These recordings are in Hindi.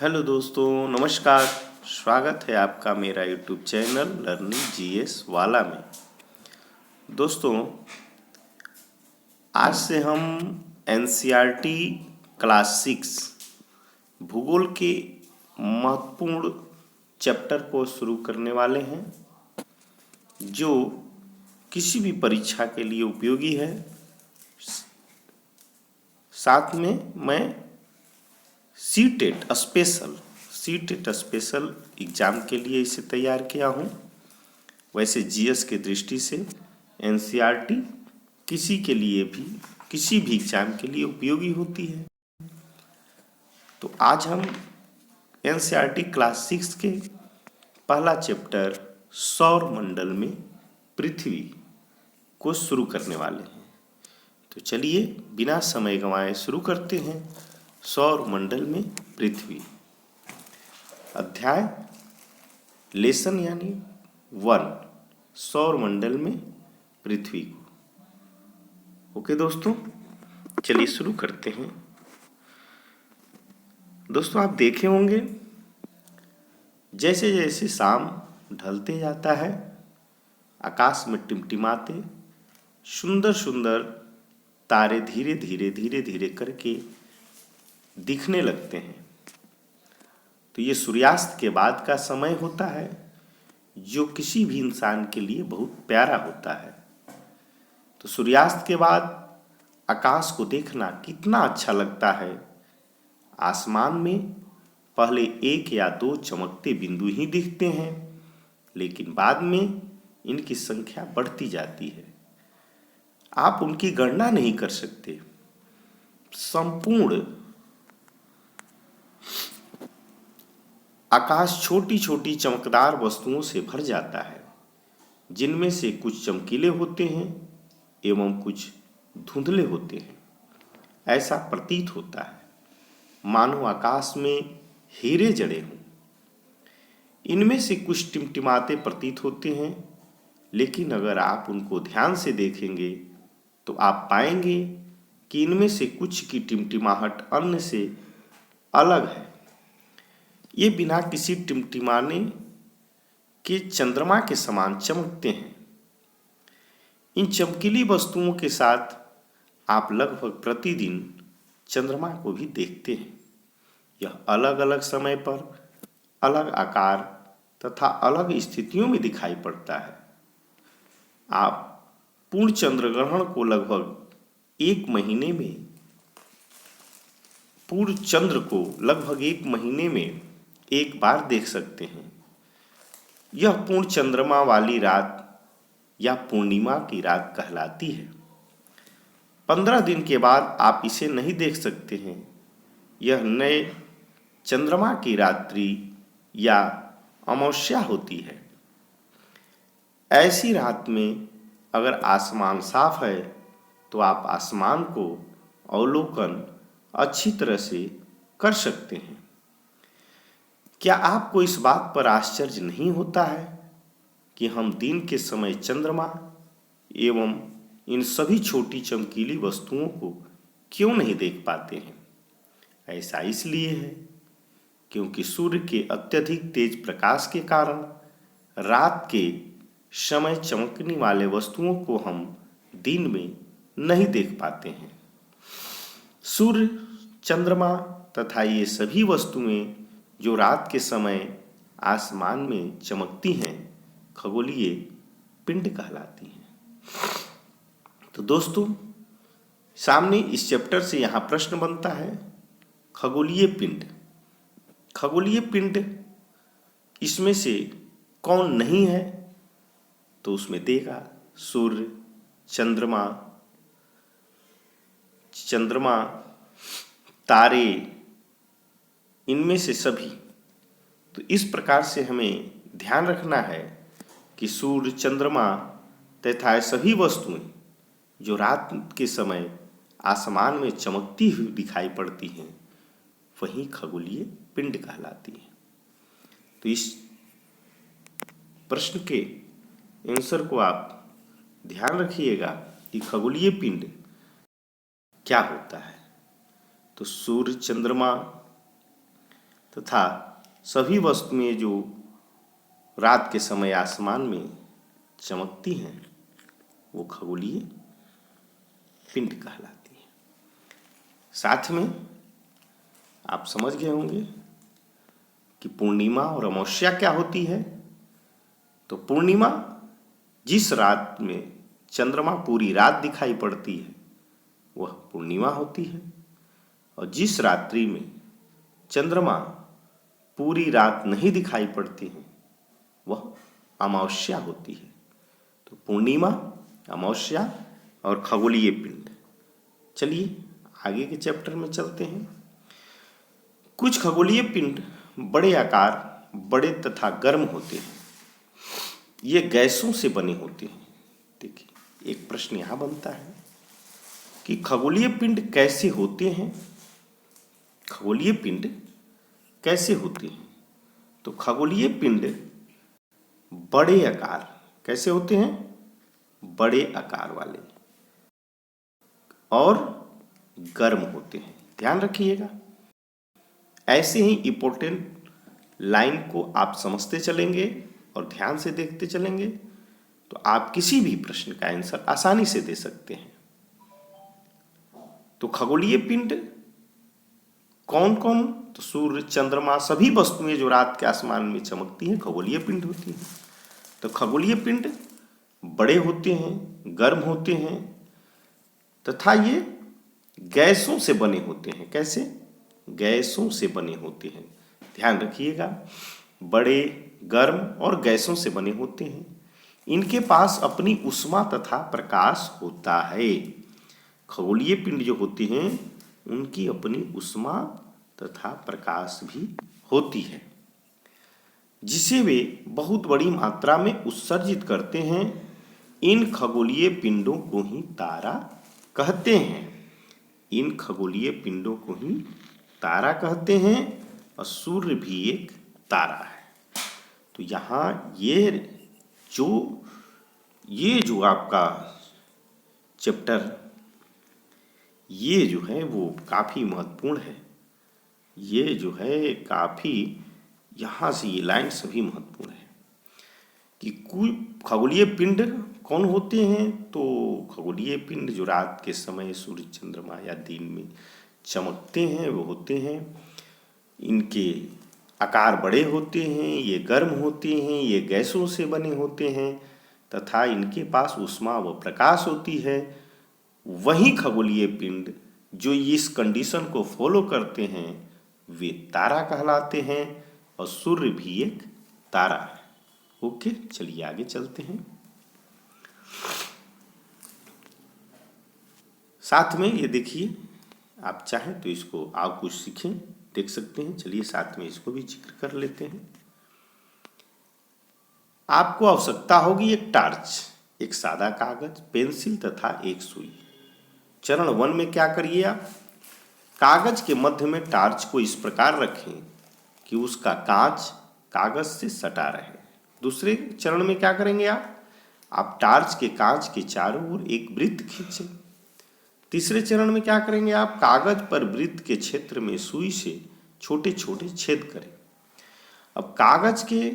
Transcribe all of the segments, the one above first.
हेलो दोस्तों, नमस्कार। स्वागत है आपका मेरा यूट्यूब चैनल लर्निंग जीएस वाला में। दोस्तों, आज से हम एनसीईआरटी क्लास 6 भूगोल के महत्वपूर्ण चैप्टर को शुरू करने वाले हैं, जो किसी भी परीक्षा के लिए उपयोगी है। साथ में मैं सीटेट स्पेशल एग्ज़ाम के लिए इसे तैयार किया हूँ। वैसे जीएस के दृष्टि से एनसीईआरटी किसी के लिए भी, किसी भी एग्ज़ाम के लिए उपयोगी होती है। तो आज हम एनसीईआरटी क्लास 6 के पहला चैप्टर सौर मंडल में पृथ्वी को शुरू करने वाले हैं। तो चलिए बिना समय गंवाए शुरू करते हैं। सौर मंडल में पृथ्वी अध्याय लेसन यानी 1 सौर मंडल में पृथ्वी को। ओके दोस्तों, चलिए शुरू करते हैं। दोस्तों, आप देखे होंगे जैसे जैसे शाम ढलते जाता है, आकाश में टिमटिमाते सुंदर सुंदर तारे धीरे धीरे करके दिखने लगते हैं। तो ये सूर्यास्त के बाद का समय होता है, जो किसी भी इंसान के लिए बहुत प्यारा होता है। तो सूर्यास्त के बाद आकाश को देखना कितना अच्छा लगता है। आसमान में पहले 1 या 2 चमकते बिंदु ही दिखते हैं, लेकिन बाद में इनकी संख्या बढ़ती जाती है। आप उनकी गणना नहीं कर सकते। संपूर्ण आकाश छोटी छोटी चमकदार वस्तुओं से भर जाता है, जिनमें से कुछ चमकीले होते हैं एवं कुछ धुंधले होते हैं। ऐसा प्रतीत होता है मानो आकाश में हीरे जड़े हों। इनमें से कुछ टिमटिमाते प्रतीत होते हैं, लेकिन अगर आप उनको ध्यान से देखेंगे तो आप पाएंगे कि इनमें से कुछ की टिमटिमाहट अन्य से अलग है। ये बिना किसी टिमटिमाने के चंद्रमा के समान चमकते हैं। इन चमकीली वस्तुओं के साथ आप लगभग प्रतिदिन चंद्रमा को भी देखते हैं। यह अलग अलग समय पर, अलग आकार तथा अलग स्थितियों में दिखाई पड़ता है। आप पूर्ण चंद्र ग्रहण को लगभग 1 महीने में एक बार देख सकते हैं। यह पूर्ण चंद्रमा वाली रात या पूर्णिमा की रात कहलाती है। 15 दिन के बाद आप इसे नहीं देख सकते हैं। यह नए चंद्रमा की रात्रि या अमावस्या होती है। ऐसी रात में अगर आसमान साफ है तो आप आसमान को अवलोकन अच्छी तरह से कर सकते हैं। क्या आपको इस बात पर आश्चर्य नहीं होता है कि हम दिन के समय चंद्रमा एवं इन सभी छोटी चमकीली वस्तुओं को क्यों नहीं देख पाते हैं? ऐसा इसलिए है क्योंकि सूर्य के अत्यधिक तेज प्रकाश के कारण रात के समय चमकने वाले वस्तुओं को हम दिन में नहीं देख पाते हैं। सूर्य, चंद्रमा तथा ये सभी वस्तुएं जो रात के समय आसमान में चमकती हैं, खगोलीय पिंड कहलाती हैं। तो दोस्तों, सामने इस चैप्टर से यहाँ प्रश्न बनता है, खगोलीय पिंड। खगोलीय पिंड इसमें से कौन नहीं है? तो उसमें देगा सूर्य, चंद्रमा, तारे, इनमें से सभी। तो इस प्रकार से हमें ध्यान रखना है कि सूर्य, चंद्रमा तथा सभी वस्तुएं जो रात के समय आसमान में चमकती हुई दिखाई पड़ती हैं, वही खगोलीय पिंड कहलाती हैं। तो इस प्रश्न के आंसर को आप ध्यान रखिएगा कि खगोलीय पिंड क्या होता है। तो सूर्य, चंद्रमा तथा सभी वस्तुएं जो रात के समय आसमान में चमकती हैं वो खगोलीय पिंड कहलाती है। साथ में आप समझ गए होंगे कि पूर्णिमा और अमावस्या क्या होती है। तो पूर्णिमा जिस रात में चंद्रमा पूरी रात दिखाई पड़ती है वह पूर्णिमा होती है, और जिस रात्रि में चंद्रमा पूरी रात नहीं दिखाई पड़ती है वह अमावस्या होती है। तो पूर्णिमा, अमावस्या और खगोलीय पिंड। चलिए आगे के चैप्टर में चलते हैं। कुछ खगोलीय पिंड बड़े आकार, बड़े तथा गर्म होते हैं। ये गैसों से बने होते हैं। देखिए एक प्रश्न यहाँ बनता है कि खगोलीय पिंड कैसे होते हैं। खगोलीय पिंड कैसे होते हैं? तो खगोलीय पिंड बड़े आकार, कैसे होते हैं? बड़े आकार वाले और गर्म होते हैं। ध्यान रखिएगा, ऐसे ही इंपॉर्टेंट लाइन को आप समझते चलेंगे और ध्यान से देखते चलेंगे तो आप किसी भी प्रश्न का आंसर आसानी से दे सकते हैं। तो खगोलीय पिंड कौन कौन? तो सूर्य, चंद्रमा, सभी वस्तुएं जो रात के आसमान में चमकती हैं खगोलीय पिंड होती हैं। तो खगोलीय पिंड बड़े होते हैं, गर्म होते हैं तथा ये गैसों से बने होते हैं। कैसे? गैसों से बने होते हैं। ध्यान रखिएगा, बड़े, गर्म और गैसों से बने होते हैं। इनके पास अपनी ऊष्मा तथा प्रकाश होता है। खगोलीय पिंड जो होती हैं उनकी अपनी ऊष्मा तथा प्रकाश भी होती है, जिसे वे बहुत बड़ी मात्रा में उत्सर्जित करते हैं। इन खगोलीय पिंडों को ही तारा कहते हैं। इन खगोलीय पिंडों को ही तारा कहते हैं और सूर्य भी एक तारा है। तो यहाँ ये जो आपका चैप्टर ये जो है वो काफ़ी महत्वपूर्ण है। ये जो है काफ़ी, यहाँ से ये लाइन सभी महत्वपूर्ण है कि कोई खगोलीय पिंड कौन होते हैं। तो खगोलीय पिंड जो रात के समय सूर्य, चंद्रमा या दिन में चमकते हैं वो होते हैं। इनके आकार बड़े होते हैं, ये गर्म होते हैं, ये गैसों से बने होते हैं तथा इनके पास ऊष्मा व प्रकाश होती है। वही खगोलीय पिंड जो इस कंडीशन को फॉलो करते हैं वे तारा कहलाते हैं और सूर्य भी एक तारा है। ओके, चलिए आगे चलते हैं। साथ में ये देखिए, आप चाहें तो इसको आप कुछ सीखें, देख सकते हैं। चलिए साथ में इसको भी जिक्र कर लेते हैं। आपको आवश्यकता होगी एक टार्च, एक सादा कागज, पेंसिल तथा एक सुई। चरण 1 में क्या करिए आप? कागज के मध्य में टार्च को इस प्रकार रखें कि उसका कांच कागज से सटा रहे। दूसरे चरण में क्या करेंगे आप टार्च के कांच के चारों ओर एक वृत्त खींचें। तीसरे चरण में क्या करेंगे आप? कागज पर वृत्त के क्षेत्र में सुई से छोटे छोटे छेद करें। अब कागज के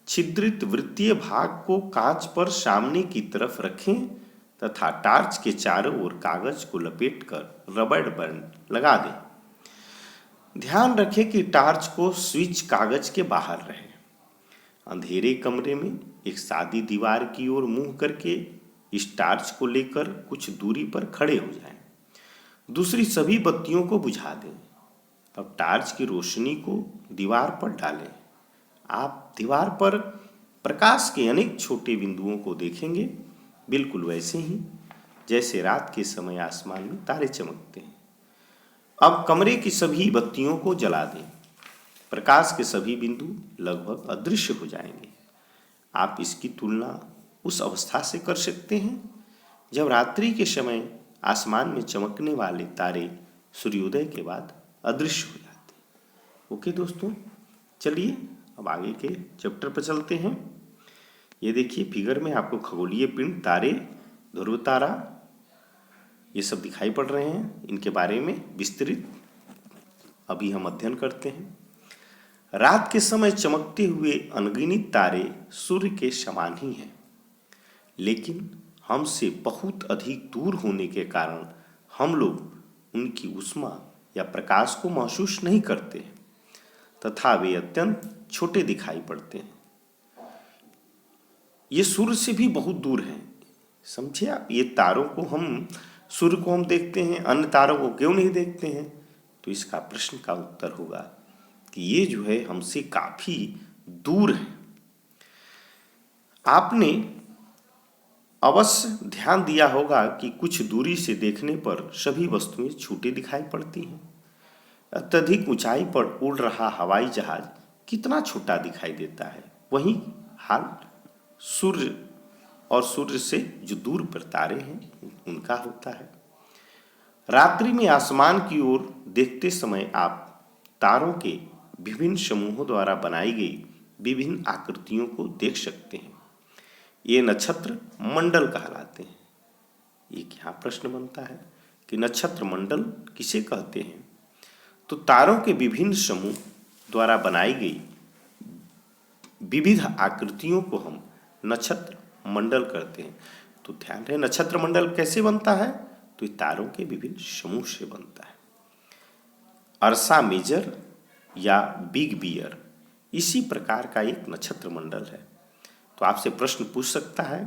छिद्रित वृत्तीय भाग को कांच पर सामने की तरफ रखें तथा टार्च के चारों ओर कागज को लपेटकर रबड़ बैंड लगा दें। ध्यान रखें कि टार्च को स्विच कागज के बाहर रहे। अंधेरे कमरे में एक सादी दीवार की ओर मुंह करके इस टार्च को लेकर कुछ दूरी पर खड़े हो जाएं। दूसरी सभी बत्तियों को बुझा दें। अब टार्च की रोशनी को दीवार पर डालें। आप दीवार पर प्रकाश के अनेक छोटे बिंदुओं को देखेंगे, बिल्कुल वैसे ही जैसे रात के समय आसमान में तारे चमकते हैं। अब कमरे की सभी बत्तियों को जला दें। प्रकाश के सभी बिंदु लगभग अदृश्य हो जाएंगे। आप इसकी तुलना उस अवस्था से कर सकते हैं जब रात्रि के समय आसमान में चमकने वाले तारे सूर्योदय के बाद अदृश्य हो जाते हैं। ओके दोस्तों, चलिए अब आगे के चैप्टर पर चलते हैं। ये देखिए फिगर में आपको खगोलीय पिंड, तारे, ध्रुव तारा ये सब दिखाई पड़ रहे हैं। इनके बारे में विस्तृत अभी हम अध्ययन करते हैं। रात के समय चमकते हुए अनगिनत तारे सूर्य के समान ही हैं, लेकिन हमसे बहुत अधिक दूर होने के कारण हम लोग उनकी ऊष्मा या प्रकाश को महसूस नहीं करते हैं तथा वे अत्यंत छोटे दिखाई पड़ते हैं। ये सूर्य से भी बहुत दूर हैं। समझे आप? ये तारों को हम सूर्य को हम देखते हैं, अन्य तारों को क्यों नहीं देखते हैं? तो इसका प्रश्न का उत्तर होगा कि ये जो है हमसे काफी दूर है। आपने अवश्य ध्यान दिया होगा कि कुछ दूरी से देखने पर सभी वस्तुएं छोटी दिखाई पड़ती हैं। अत्यधिक ऊंचाई पर उड़ रहा हवाई जहाज कितना छोटा दिखाई देता है, वही हाल सूर्य और सूर्य से जो दूर पर तारे हैं उनका होता है। रात्रि में आसमान की ओर देखते समय आप तारों के विभिन्न समूहों द्वारा बनाई गई विभिन्न आकृतियों को देख सकते हैं। ये नक्षत्र मंडल कहलाते हैं। एक यहाँ प्रश्न बनता है कि नक्षत्र मंडल किसे कहते हैं? तो तारों के विभिन्न समूह द्वारा बनाई गई विविध आकृतियों को हम नक्षत्र मंडल करते हैं। तो ध्यान रहे नक्षत्र मंडल कैसे बनता है? तो ये तारों के विभिन्न समूह से बनता है। अर्सा मेजर या बिग बियर इसी प्रकार का एक नक्षत्र मंडल है। तो आपसे प्रश्न पूछ सकता है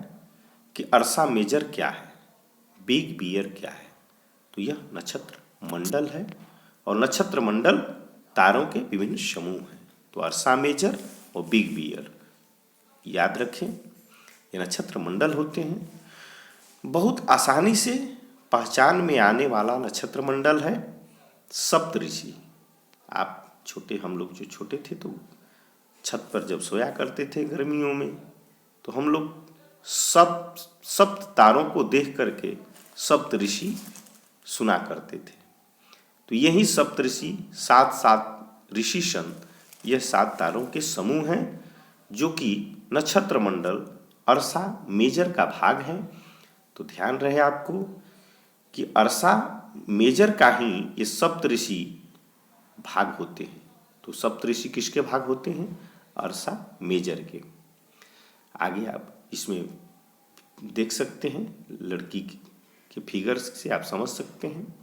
कि अर्सा मेजर क्या है, बिग बियर क्या है? तो यह नक्षत्र मंडल है और नक्षत्र मंडल तारों के विभिन्न समूह हैं। तो अर्सा मेजर और बिग बियर याद रखें, ये नक्षत्र मंडल होते हैं। बहुत आसानी से पहचान में आने वाला नक्षत्र मंडल है सप्तऋषि। आप छोटे, हम लोग जो छोटे थे तो छत पर जब सोया करते थे गर्मियों में, तो हम लोग सप्त तारों को देख करके सप्तऋषि सुना करते थे। तो यही सप्तऋषि, सात सात ऋषि संत, यह 7 तारों के समूह हैं जो कि नक्षत्र मंडल अर्सा मेजर का भाग है। तो ध्यान रहे आपको कि अर्सा मेजर का ही ये सप्तऋषि भाग होते हैं। तो सप्तऋषि किसके भाग होते हैं? अर्सा मेजर के। आगे आप इसमें देख सकते हैं, लड़की के फिगर्स से आप समझ सकते हैं।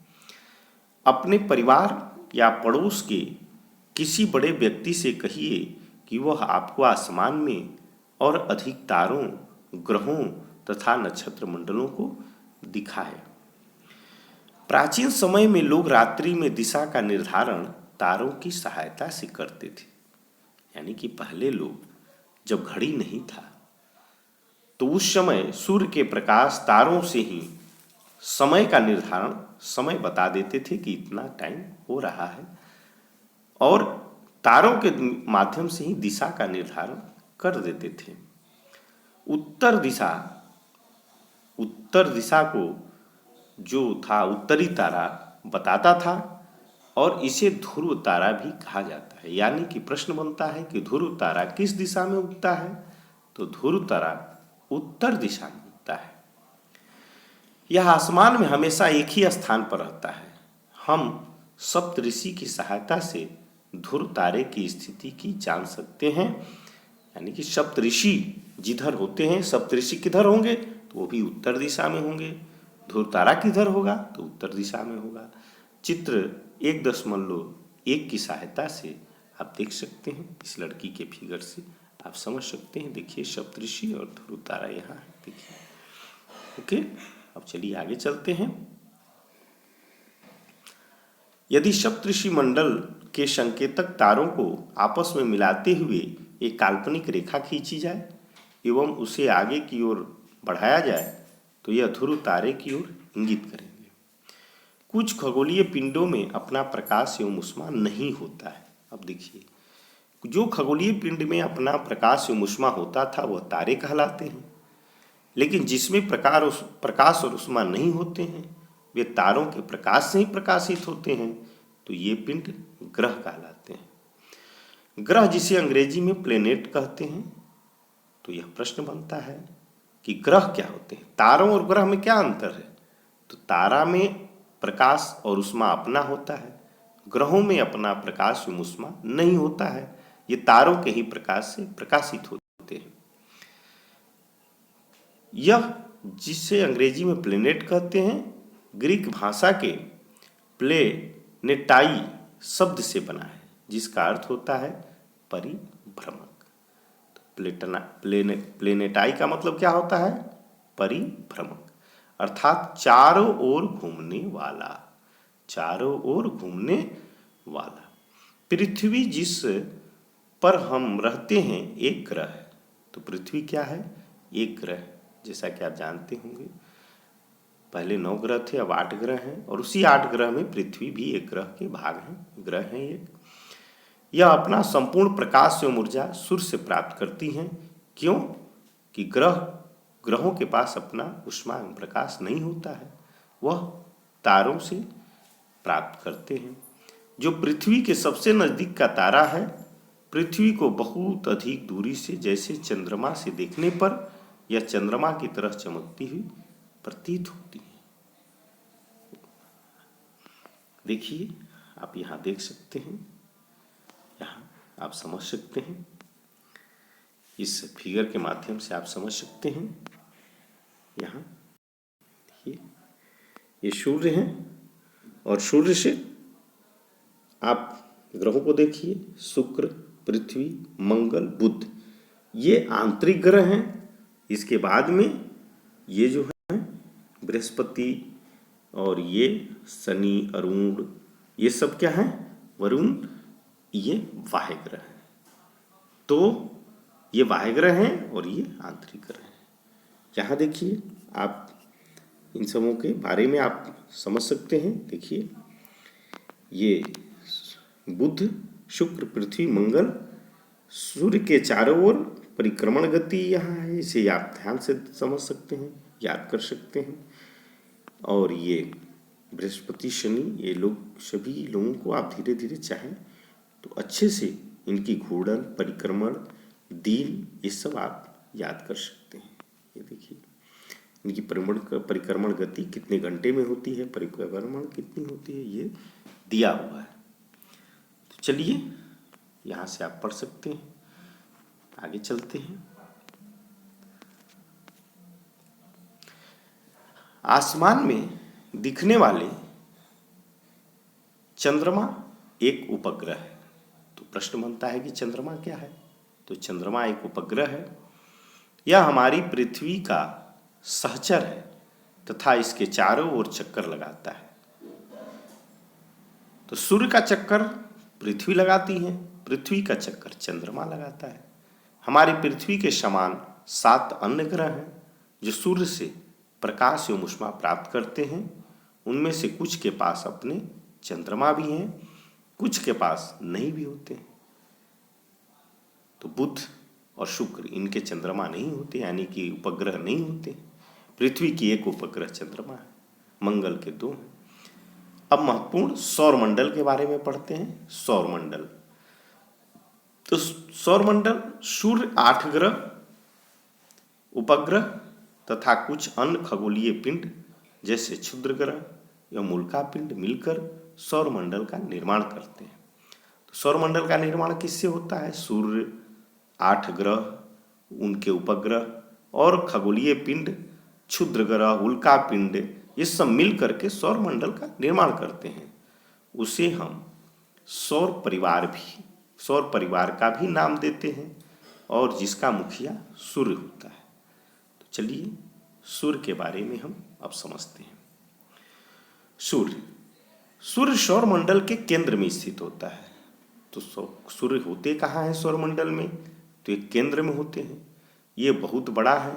अपने परिवार या पड़ोस के किसी बड़े व्यक्ति से कहिए कि वह आपको आसमान में और अधिक तारों, ग्रहों तथा नक्षत्र मंडलों को दिखाए। प्राचीन समय में लोग रात्रि में दिशा का निर्धारण तारों की सहायता से करते थे। यानी कि पहले लोग, जब घड़ी नहीं था, तो उस समय सूर्य के प्रकाश तारों से ही समय का निर्धारण, समय बता देते थे कि इतना टाइम हो रहा है, और तारों के माध्यम से ही दिशा का निर्धारण कर देते थे। उत्तर दिशा को जो था उत्तरी तारा बताता था, और इसे ध्रुव तारा भी कहा जाता है। यानी कि प्रश्न बनता है कि ध्रुव तारा किस दिशा में उगता है? तो ध्रुव तारा उत्तर दिशा में उगता है। यह आसमान में हमेशा एक ही स्थान पर रहता है। हम सप्तऋषि की सहायता से ध्रुव तारे की स्थिति की जान सकते हैं। यानी कि सप्तऋषि जिधर होते हैं, सप्तऋषि किधर होंगे? तो वो भी उत्तर दिशा में होंगे। ध्रुव तारा किधर होगा? तो उत्तर दिशा में होगा। चित्र 1.1 की सहायता से आप देख सकते हैं। इस लड़की के फिगर से आप समझ सकते हैं। देखिए सप्तऋषि और ध्रुव तारा यहाँ है, देखिए। ओके, अब चलिए आगे चलते हैं। यदि सप्तऋषि मंडल के संकेतक तारों को आपस में मिलाते हुए एक काल्पनिक रेखा खींची जाए एवं उसे आगे की ओर बढ़ाया जाए तो यह ध्रुव तारे की ओर इंगित करेंगे। कुछ खगोलीय पिंडों में अपना प्रकाश एवं ऊष्मा नहीं होता है। अब देखिए, जो खगोलीय पिंड में अपना प्रकाश एवं ऊष्मा होता था वह तारे कहलाते हैं, लेकिन जिसमें प्रकाश और ऊष्मा नहीं होते हैं वे तारों के प्रकाश से ही प्रकाशित होते हैं, तो ये पिंड ग्रह कहलाते हैं। ग्रह जिसे अंग्रेजी में प्लेनेट कहते हैं। तो यह प्रश्न बनता है कि ग्रह क्या होते हैं? तारों और ग्रह में क्या अंतर है? तो तारा में प्रकाश और ऊष्मा अपना होता है, ग्रहों में अपना प्रकाश एवं ऊष्मा नहीं होता है। ये तारों के ही प्रकाश से प्रकाशित होते हैं। यह जिसे अंग्रेजी में प्लेनेट कहते हैं, ग्रीक भाषा के प्लेनेटाई शब्द से बना है, जिसका अर्थ होता है परिभ्रमक। प्लेनेटाई का मतलब क्या होता है? परिभ्रमक, अर्थात चारों ओर घूमने वाला, चारों ओर घूमने वाला। पृथ्वी जिस पर हम रहते हैं एक ग्रह है। तो पृथ्वी क्या है? एक ग्रह, जैसा कि आप जानते होंगे। पहले 9 ग्रह थे, अब 8 ग्रह हैं, और उसी 8 ग्रह में पृथ्वी भी एक ग्रह के भाग हैं, ग्रह है एक। यह अपना संपूर्ण प्रकाश एवं ऊर्जा सूर्य से प्राप्त करती हैं। क्यों? कि ग्रहों के पास अपना ऊष्मा एवं प्रकाश नहीं होता है, वह तारों से प्राप्त करते हैं। जो पृथ्वी के सबसे नजदीक का तारा है, पृथ्वी को बहुत अधिक दूरी से जैसे चंद्रमा से देखने पर यह चंद्रमा की तरह चमकती हुई प्रतीत होती है। देखिए, आप यहाँ देख सकते हैं, यहाँ आप समझ सकते हैं, इस फिगर के माध्यम से आप समझ सकते हैं। यहाँ देखिए, ये सूर्य है, और सूर्य से आप ग्रहों को देखिए, शुक्र, पृथ्वी, मंगल, बुध, ये आंतरिक ग्रह हैं। इसके बाद में ये जो है बृहस्पति, और ये शनि, अरुण, ये सब क्या है? वरुण, ये बाह्य ग्रह है। तो ये बाह्य ग्रह हैं और ये आंतरिक ग्रह हैं। यहाँ देखिए, आप इन सबों के बारे में आप समझ सकते हैं। देखिए, ये बुध, शुक्र, पृथ्वी, मंगल, सूर्य के चारों ओर परिक्रमण गति यहाँ है। इसे आप ध्यान से समझ सकते हैं, याद कर सकते हैं। और ये बृहस्पति, शनि, ये लोग, सभी लोगों को आप धीरे धीरे चाहें तो अच्छे से इनकी घूर्णन, परिक्रमण, दिन, ये सब आप याद कर सकते हैं। ये देखिए, इनकी परिक्रमण गति कितने घंटे में होती है, परिक्रमण कितनी होती है, ये दिया हुआ है। तो चलिए, यहाँ से आप पढ़ सकते हैं। आगे चलते हैं। आसमान में दिखने वाले चंद्रमा एक उपग्रह है। तो प्रश्न बनता है कि चंद्रमा क्या है? तो चंद्रमा एक उपग्रह है। यह हमारी पृथ्वी का सहचर है तथा इसके चारों ओर चक्कर लगाता है। तो सूर्य का चक्कर पृथ्वी लगाती है, पृथ्वी का चक्कर चंद्रमा लगाता है। हमारी पृथ्वी के समान 7 अन्य ग्रह हैं जो सूर्य से प्रकाश एवं ऊष्मा प्राप्त करते हैं। उनमें से कुछ के पास अपने चंद्रमा भी हैं, कुछ के पास नहीं भी होते हैं। तो बुध और शुक्र, इनके चंद्रमा नहीं होते, यानी कि उपग्रह नहीं होते। पृथ्वी की एक उपग्रह चंद्रमा है, मंगल के 2 हैं। अब महत्वपूर्ण सौरमंडल के बारे में पढ़ते हैं। सौरमंडल, तो सौरमंडल सूर्य, 8 ग्रह, उपग्रह तथा कुछ अन्य खगोलीय पिंड जैसे क्षुद्र ग्रह या उल्का पिंड मिलकर सौरमंडल का निर्माण करते हैं। तो सौरमंडल का निर्माण किससे होता है? सूर्य, 8 ग्रह, उनके उपग्रह और खगोलीय पिंड, क्षुद्र ग्रह, उल्का पिंड, ये सब मिल करके सौरमंडल का निर्माण करते हैं। उसे हम सौर परिवार का भी नाम देते हैं, और जिसका मुखिया सूर्य होता है। तो चलिए, सूर्य के बारे में हम अब समझते हैं। सूर्य सौरमंडल के केंद्र में स्थित होता है। तो सूर्य होते कहाँ हैं सौरमंडल में? तो एक केंद्र में होते हैं। ये बहुत बड़ा है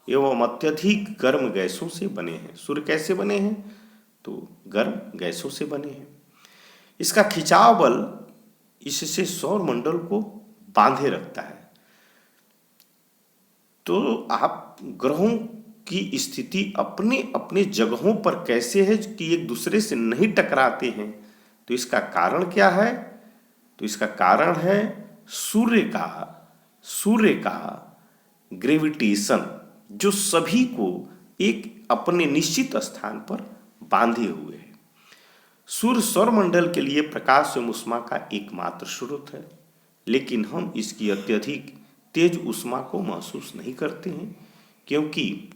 एवं अत्यधिक गर्म गैसों से बने हैं। सूर्य कैसे बने हैं? तो गर्म गैसों से बने हैं। इसका खिंचाव बल इससे सौरमंडल को बांधे रखता है। तो आप ग्रहों की स्थिति अपने अपने जगहों पर कैसे है कि एक दूसरे से नहीं टकराते हैं? तो इसका कारण क्या है? तो इसका कारण है सूर्य का ग्रेविटेशन, जो सभी को एक अपने निश्चित स्थान पर बांधे हुए है। सूर्य सौरमंडल के लिए प्रकाश एवं ऊष्मा का एकमात्र स्रोत है। लेकिन हम इसकी अत्यधिक तेज ऊष्मा को महसूस नहीं करते हैं, क्योंकि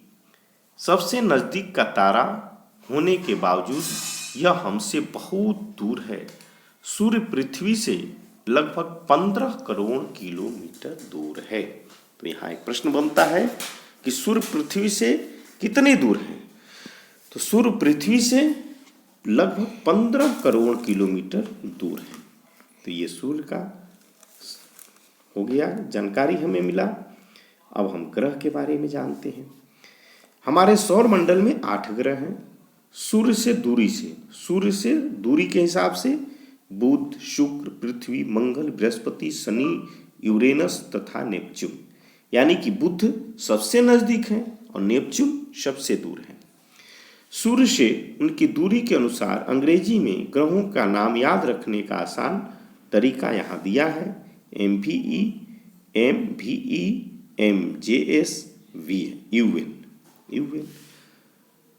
सबसे नज़दीक का तारा होने के बावजूद यह हमसे बहुत दूर है। सूर्य पृथ्वी से लगभग 15 करोड़ किलोमीटर दूर है। तो यहाँ एक प्रश्न बनता है कि सूर्य पृथ्वी से कितने दूर है? तो सूर्य पृथ्वी से लगभग 15 करोड़ किलोमीटर दूर है। तो ये सूर्य का हो गया, जानकारी हमें मिला। अब हम ग्रह के बारे में जानते हैं। हमारे सौर मंडल में 8 ग्रह हैं। सूर्य से दूरी के हिसाब से बुध, शुक्र, पृथ्वी, मंगल, बृहस्पति, शनि, यूरेनस तथा नेपच्यून। यानी कि बुध सबसे नजदीक है और नेपच्यून सबसे दूर है। सूर्य से उनकी दूरी के अनुसार अंग्रेजी में ग्रहों का नाम याद रखने का आसान तरीका यहाँ दिया है। MVE, MVE, MJS, UN।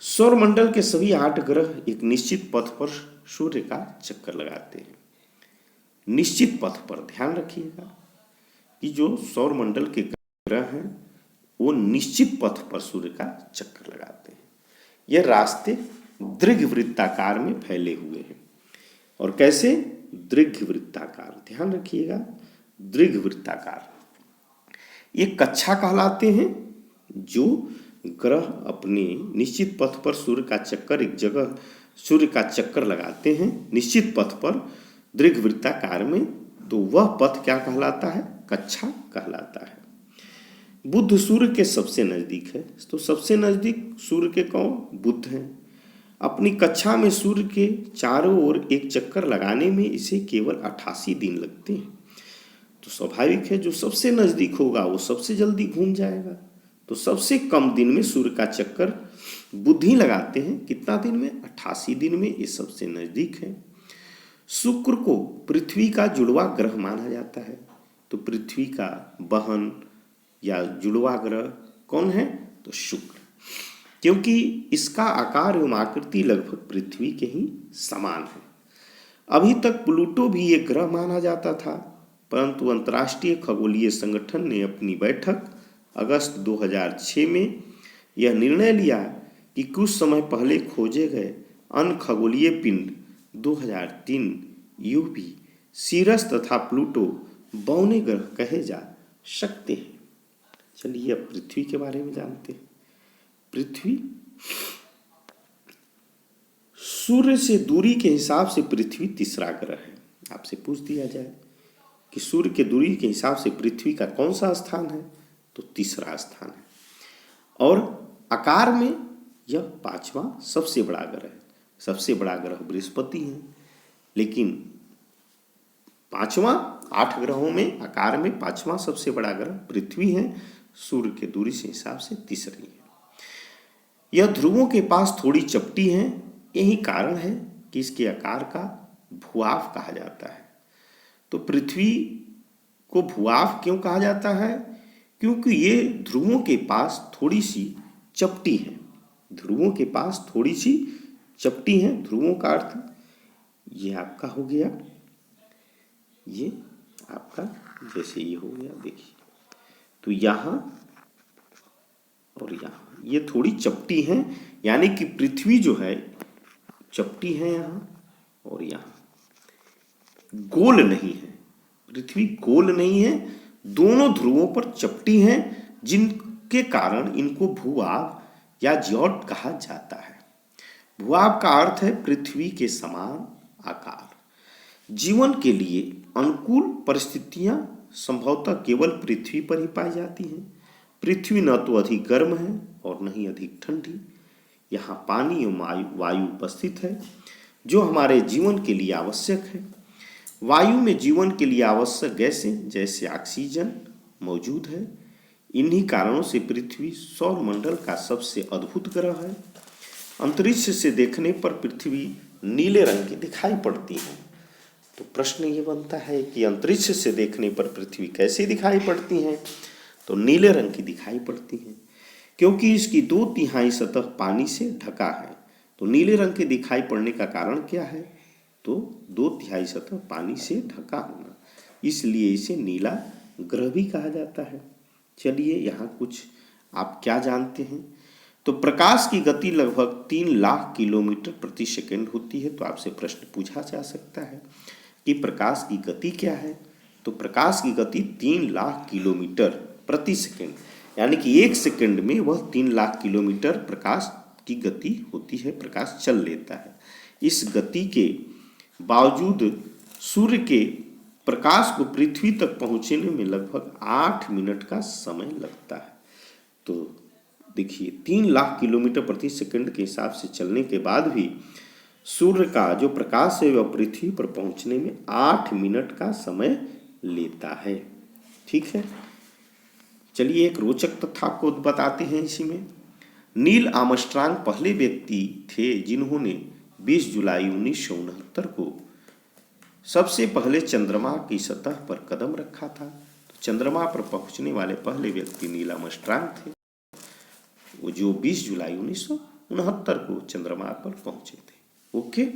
सौरमंडल के सभी 8 ग्रह एक निश्चित पथ पर सूर्य का चक्कर लगाते हैं। निश्चित पथ पर, ध्यान रखिएगा कि जो सौरमंडल के ग्रह हैं वो निश्चित पथ पर सूर्य का चक्कर लगाते हैं। यह रास्ते दीर्घवृत्ताकार में फैले हुए हैं। और कैसे? दीर्घवृत्ताकार, ध्यान रखिएगा, दीर्घवृत्ताकार। ये कक्षा कहलाते हैं। जो ग्रह अपने निश्चित पथ पर सूर्य का चक्कर लगाते हैं निश्चित पथ पर दीर्घवृत्ताकार में, तो वह पथ क्या कहलाता है? कक्षा कहलाता है। बुध सूर्य के सबसे नजदीक है। तो सबसे नजदीक सूर्य के कौन? बुध हैं। अपनी कक्षा में सूर्य के चारों ओर एक चक्कर लगाने में इसे केवल 88 दिन लगते हैं। तो स्वाभाविक है जो सबसे नजदीक होगा वो सबसे जल्दी घूम जाएगा। तो सबसे कम दिन में सूर्य का चक्कर बुध ही लगाते हैं। कितना दिन में? 88 दिन में। ये सबसे नजदीक है। शुक्र को पृथ्वी का जुड़वा ग्रह माना जाता है। तो पृथ्वी का बहन या जुड़वा ग्रह कौन है? तो शुक्र, क्योंकि इसका आकार एवं आकृति लगभग पृथ्वी के ही समान है। अभी तक प्लूटो भी एक ग्रह माना जाता था, परंतु अंतर्राष्ट्रीय खगोलीय संगठन ने अपनी बैठक अगस्त 2006 में यह निर्णय लिया कि कुछ समय पहले खोजे गए अन्य खगोलीय पिंड 2003 UV, सीरस तथा प्लूटो बौने ग्रह कहे जा सकते हैं। चलिए अब पृथ्वी के बारे में जानते हैं। पृथ्वी सूर्य से दूरी के हिसाब से पृथ्वी तीसरा ग्रह है। आपसे पूछ दिया जाए कि सूर्य के दूरी के हिसाब से पृथ्वी का कौन सा स्थान है, तो तीसरा स्थान है। और आकार में यह 5वां सबसे बड़ा ग्रह है। सबसे बड़ा ग्रह बृहस्पति है, लेकिन 5वां 8 ग्रहों में आकार में 5वां सबसे बड़ा ग्रह पृथ्वी है। सूर्य के दूरी से हिसाब से तीसरी है। यह ध्रुवों के पास थोड़ी चपटी है। यही कारण है कि इसके आकार का भूआफ कहा जाता है। तो पृथ्वी को भूआफ क्यों कहा जाता है? क्योंकि ये ध्रुवों के पास थोड़ी सी चपटी है। ध्रुवों के पास थोड़ी सी चपटी है। ध्रुवों का अर्थ ये आपका हो गया, ये आपका जैसे ये हो गया, देखिए तो यहाँ और यहाँ ये थोड़ी चपटी है। यानी कि पृथ्वी जो है चपटी है यहाँ और यहाँ, गोल नहीं है। पृथ्वी गोल नहीं है, दोनों ध्रुवों पर चपटी हैं, जिनके कारण इनको भूभाग या ज्योट कहा जाता है। भूभाग का अर्थ है पृथ्वी के समान आकार। जीवन के लिए अनुकूल परिस्थितियां संभवतः केवल पृथ्वी पर ही पाई जाती हैं। पृथ्वी न तो अधिक गर्म है और न ही अधिक ठंडी। यहाँ पानी एवं वायु उपस्थित है, जो हमारे जीवन के लिए आवश्यक है। वायु में जीवन के लिए आवश्यक गैसें जैसे ऑक्सीजन मौजूद है। इन्हीं कारणों से पृथ्वी सौरमंडल का सबसे अद्भुत ग्रह है। अंतरिक्ष से देखने पर पृथ्वी नीले रंग की दिखाई पड़ती है। तो प्रश्न ये बनता है कि अंतरिक्ष से देखने पर पृथ्वी कैसे दिखाई पड़ती है? तो नीले रंग की दिखाई पड़ती है, क्योंकि इसकी 2/3 सतह पानी से ढका है। तो नीले रंग के दिखाई पड़ने का कारण क्या है? तो 2/3 सतह पानी से ढका होना। इसलिए इसे नीला ग्रह भी कहा जाता है। चलिए यहाँ कुछ आप क्या जानते हैं। तो प्रकाश की गति लगभग 3 लाख किलोमीटर प्रति सेकंड होती है। तो आपसे प्रश्न पूछा जा सकता है कि प्रकाश की गति क्या है। तो प्रकाश की गति 3 लाख किलोमीटर प्रति सेकंड, यानी कि 1 सेकंड में वह 3 लाख किलोमीटर प्रकाश की गति होती है, प्रकाश चल लेता है। इस गति के बावजूद सूर्य के प्रकाश को पृथ्वी तक पहुंचने में लगभग 8 मिनट का समय लगता है। तो देखिए 3 लाख किलोमीटर प्रति सेकंड के हिसाब से चलने के बाद भी सूर्य का जो प्रकाश है वह पृथ्वी पर पहुंचने में 8 मिनट का समय लेता है। ठीक है, चलिए एक रोचक तथ्य आपको बताते हैं इसी में। नील आर्मस्ट्रांग पहले व्यक्ति थे जिन्होंने 20 जुलाई 1969 को सबसे पहले चंद्रमा की सतह पर कदम रखा था। तो चंद्रमा पर पहुंचने वाले पहले व्यक्ति नील आर्मस्ट्रांग थे, वो जो 20 जुलाई 1969 को चंद्रमा पर पहुंचे थे। ओके,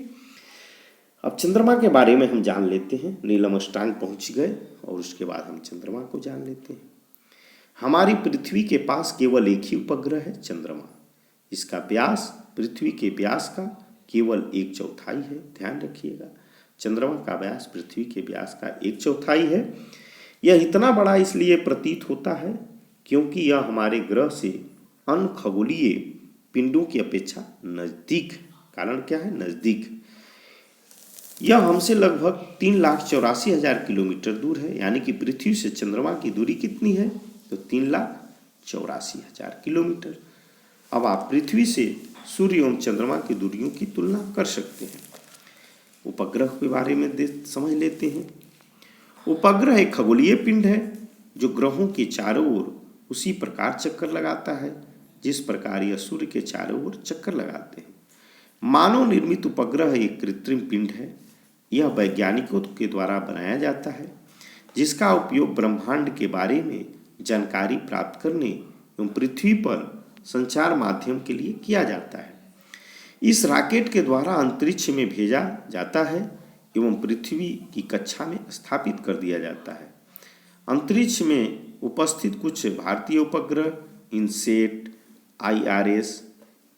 अब चंद्रमा के बारे में हम जान लेते हैं। नील आर्मस्ट्रांग पहुंच गए और उसके बाद हम चंद्रमा को जान लेते हैं। हमारी पृथ्वी के पास केवल एक ही उपग्रह है, चंद्रमा। इसका व्यास पृथ्वी के व्यास का केवल 1/4 है। ध्यान रखिएगा, चंद्रमा का व्यास पृथ्वी के व्यास का 1/4 है। यह इतना बड़ा इसलिए प्रतीत होता है क्योंकि यह हमारे ग्रह से अन्य खगोलीय पिंडों की अपेक्षा नजदीक। कारण क्या है? नजदीक। यह हमसे लगभग 3,84,000 किलोमीटर दूर है। यानी कि पृथ्वी से चंद्रमा की दूरी कितनी है? तो 3,84,000 किलोमीटर। अब आप पृथ्वी से सूर्य एवं चंद्रमा की दूरियों की तुलना कर सकते हैं। उपग्रह के बारे में समझ लेते हैं। उपग्रह एक खगोलीय पिंड है जो ग्रहों के चारों ओर उसी प्रकार चक्कर लगाता है जिस प्रकार यह सूर्य के चारों ओर चक्कर लगाते हैं। मानव निर्मित उपग्रह एक कृत्रिम पिंड है। यह वैज्ञानिकों के द्वारा बनाया जाता है जिसका उपयोग ब्रह्मांड के बारे में जानकारी प्राप्त करने एवं पृथ्वी पर संचार माध्यम के लिए किया जाता है। इस रॉकेट के द्वारा अंतरिक्ष में भेजा जाता है एवं पृथ्वी की कक्षा में स्थापित कर दिया जाता है। अंतरिक्ष में उपस्थित कुछ भारतीय उपग्रह इनसेट, IRS,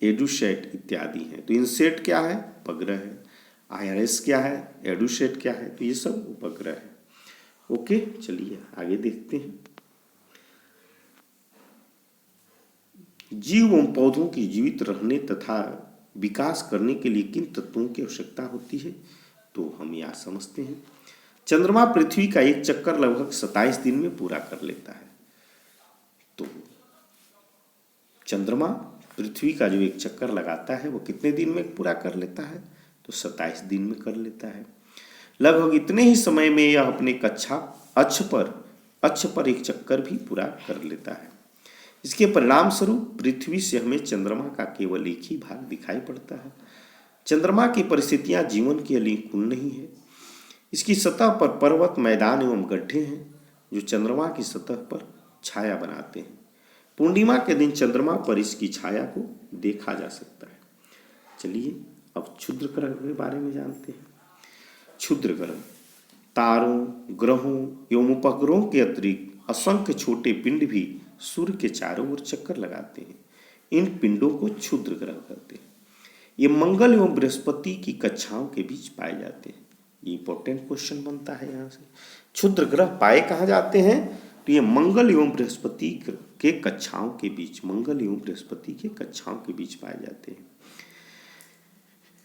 एडुसेट इत्यादि हैं। तो इनसेट क्या है? उपग्रह है। IRS क्या है? एडुसेट क्या है? तो ये सब उपग्रह है। ओके, चलिए आगे देखते हैं। जीव एवं पौधों की जीवित रहने तथा विकास करने के लिए किन तत्वों की आवश्यकता होती है? तो हम यह समझते हैं। चंद्रमा पृथ्वी का एक चक्कर लगभग 27 दिन में पूरा कर लेता है। तो चंद्रमा पृथ्वी का जो एक चक्कर लगाता है वो कितने दिन में पूरा कर लेता है? तो 27 दिन में कर लेता है। लगभग इतने ही समय में यह अपने कक्षा अक्ष पर एक चक्कर भी पूरा कर लेता है। इसके परिणाम स्वरूप पृथ्वी से हमें चंद्रमा का केवल एक ही भाग दिखाई पड़ता है। चंद्रमा की परिस्थितियां जीवन के लिए अनुकूल नहीं है। इसकी सतह पर पर्वत, मैदान एवं गड्ढे हैं जो चंद्रमा की सतह पर छाया बनाते हैं। पूर्णिमा के दिन चंद्रमा पर इसकी छाया को देखा जा सकता है। चलिए अब क्षुद्र ग्रह के बारे में जानते हैं। क्षुद्र ग्रह तारों, ग्रहों एवं उपग्रहों के अतिरिक्त असंख्य छोटे पिंड भी सूर्य के चारों ओर चक्कर लगाते हैं। इन पिंडों को क्षुद्र ग्रह कहते हैं। ये मंगल एवं बृहस्पति की कक्षाओं के बीच पाए जाते हैं। ये इंपॉर्टेंट क्वेश्चन बनता है यहाँ से। क्षुद्र ग्रह पाए कहाँ जाते हैं? तो ये मंगल एवं बृहस्पति के कक्षाओं के बीच, मंगल एवं बृहस्पति के कक्षाओं के बीच पाए जाते हैं।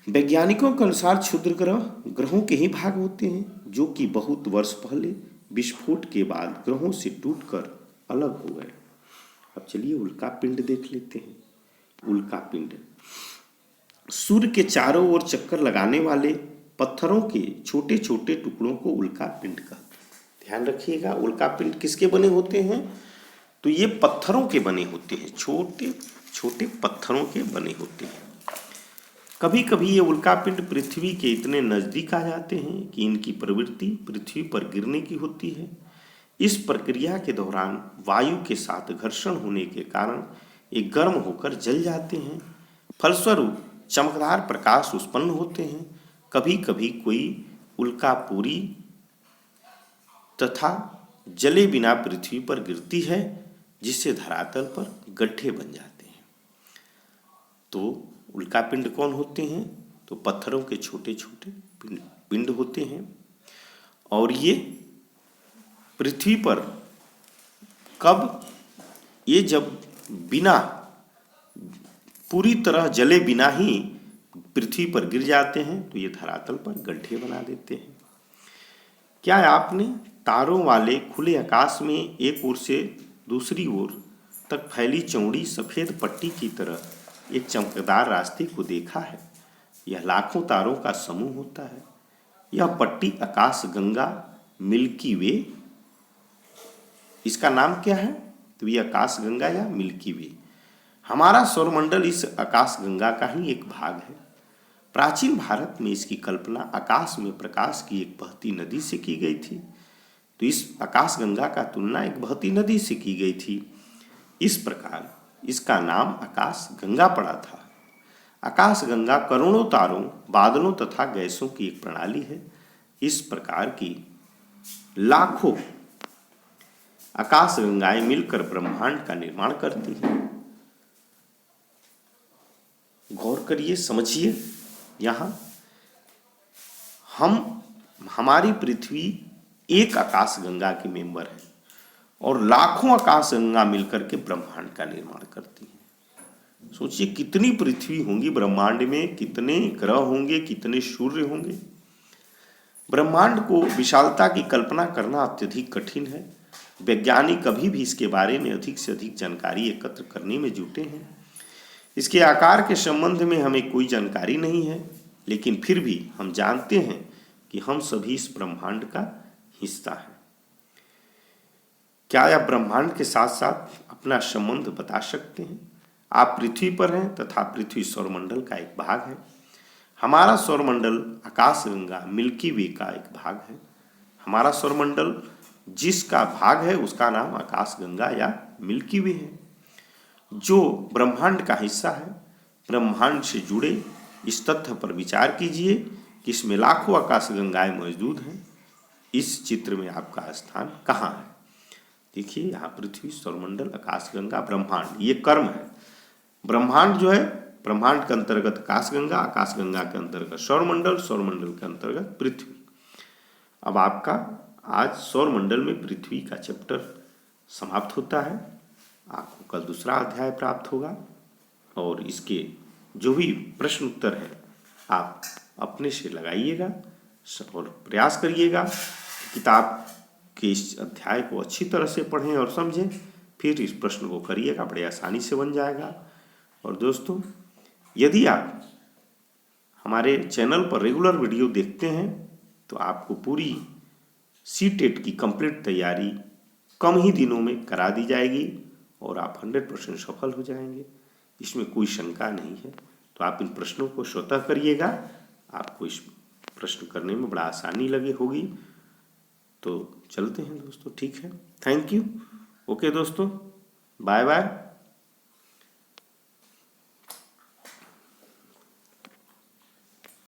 वैज्ञानिकों के अनुसार क्षुद्र ग्रह ग्रहों के ही भाग होते हैं जो कि बहुत वर्ष पहले विस्फोट के बाद ग्रहों से टूटकर अलग हो गए। अब चलिए उल्का पिंड देख लेते हैं। उल्का पिंड सूर्य के चारों ओर चक्कर लगाने वाले पत्थरों के छोटे छोटे टुकड़ों को उल्का पिंड कहते हैं। ध्यान रखिएगा, उल्का पिंड किसके बने होते हैं? तो ये पत्थरों के बने होते हैं, छोटे छोटे पत्थरों के बने होते हैं। कभी कभी ये उल्का पिंड पृथ्वी के इतने नजदीक आ जाते हैं कि इनकी प्रवृत्ति पृथ्वी पर गिरने की होती है। इस प्रक्रिया के दौरान वायु के साथ घर्षण होने के कारण ये गर्म होकर जल जाते हैं। फलस्वरूप चमकदार प्रकाश उत्पन्न होते हैं। कभी कभी कोई उल्का पूरी तथा जले बिना पृथ्वी पर गिरती है, जिससे धरातल पर गड्ढे बन जाते हैं। तो उल्कापिंड कौन होते हैं? तो पत्थरों के छोटे छोटे पिंड होते हैं, और ये पृथ्वी पर कब, ये जब बिना पूरी तरह जले बिना ही पृथ्वी पर गिर जाते हैं तो ये धरातल पर गड्ढे बना देते हैं। क्या आपने तारों वाले खुले आकाश में एक ओर से दूसरी ओर तक फैली चौड़ी सफेद पट्टी की तरह एक चमकदार रास्ते को देखा है? यह लाखों तारों का समूह होता है। यह पट्टी आकाश गंगा मिल्की वे, इसका नाम क्या है? तो ये आकाश गंगा या मिल्की वे। हमारा सौरमंडल इस आकाश गंगा का ही एक भाग है। प्राचीन भारत में इसकी कल्पना आकाश में प्रकाश की एक बहती नदी से की गई थी। तो इस आकाश गंगा का तुलना एक बहती नदी से की गई थी। इस प्रकार इसका नाम आकाश गंगा पड़ा था। आकाश गंगा करोड़ों तारों, बादलों तथा गैसों की एक प्रणाली है। इस प्रकार की लाखों आकाश गंगाएं मिलकर ब्रह्मांड का निर्माण करती हैं। गौर करिए, समझिए, यहाँ हमारी पृथ्वी एक आकाश गंगा की मेंबर है और लाखों आकाश गंगा मिलकर के ब्रह्मांड का निर्माण करती है। सोचिए कितनी पृथ्वी होंगी ब्रह्मांड में, कितने ग्रह होंगे, कितने सूर्य होंगे। ब्रह्मांड को विशालता की कल्पना करना अत्यधिक कठिन है। वैज्ञानिक अभी भी इसके बारे में अधिक से अधिक जानकारी एकत्र करने में जुटे हैं। इसके आकार के संबंध में हमें कोई जानकारी नहीं है, लेकिन फिर भी हम जानते हैं कि हम सभी इस ब्रह्मांड का हिस्सा हैं। क्या आप ब्रह्मांड के साथ साथ अपना संबंध बता सकते हैं? आप पृथ्वी पर हैं तथा पृथ्वी सौरमंडल का एक भाग है। हमारा सौरमंडल आकाश गंगा मिल्की वे का एक भाग है। हमारा सौरमंडल जिसका भाग है उसका नाम आकाश गंगा या मिल्की वे है, जो ब्रह्मांड का हिस्सा है। ब्रह्मांड से जुड़े इस तथ्य पर विचार कीजिए कि इसमें लाखों आकाश गंगाएं मौजूद हैं। इस चित्र में आपका स्थान कहाँ है? देखिए, यहाँ पृथ्वी, सौरमंडल, आकाश गंगा, ब्रह्मांड, ये क्रम है। ब्रह्मांड जो है, ब्रह्मांड के अंतर्गत आकाश गंगा के अंतर्गत सौरमंडल, सौरमंडल के अंतर्गत पृथ्वी। अब आपका आज सौरमंडल में पृथ्वी का चैप्टर समाप्त होता है। आपको कल दूसरा अध्याय प्राप्त होगा और इसके जो भी प्रश्न उत्तर है आप अपने से लगाइएगा और प्रयास करिएगा कि किताब के इस अध्याय को अच्छी तरह से पढ़ें और समझें। फिर इस प्रश्न को करिएगा, बड़े आसानी से बन जाएगा। और दोस्तों, यदि आप हमारे चैनल पर रेगुलर वीडियो देखते हैं तो आपको पूरी सीटेट की कंप्लीट तैयारी कम ही दिनों में करा दी जाएगी और आप 100% सफल हो जाएंगे। इसमें कोई शंका नहीं है। तो आप इन प्रश्नों को स्वतः करिएगा, आपको इस प्रश्न करने में बड़ा आसानी लगे होगी। तो चलते हैं दोस्तों, ठीक है। Thank you. ओके दोस्तों, बाय बाय।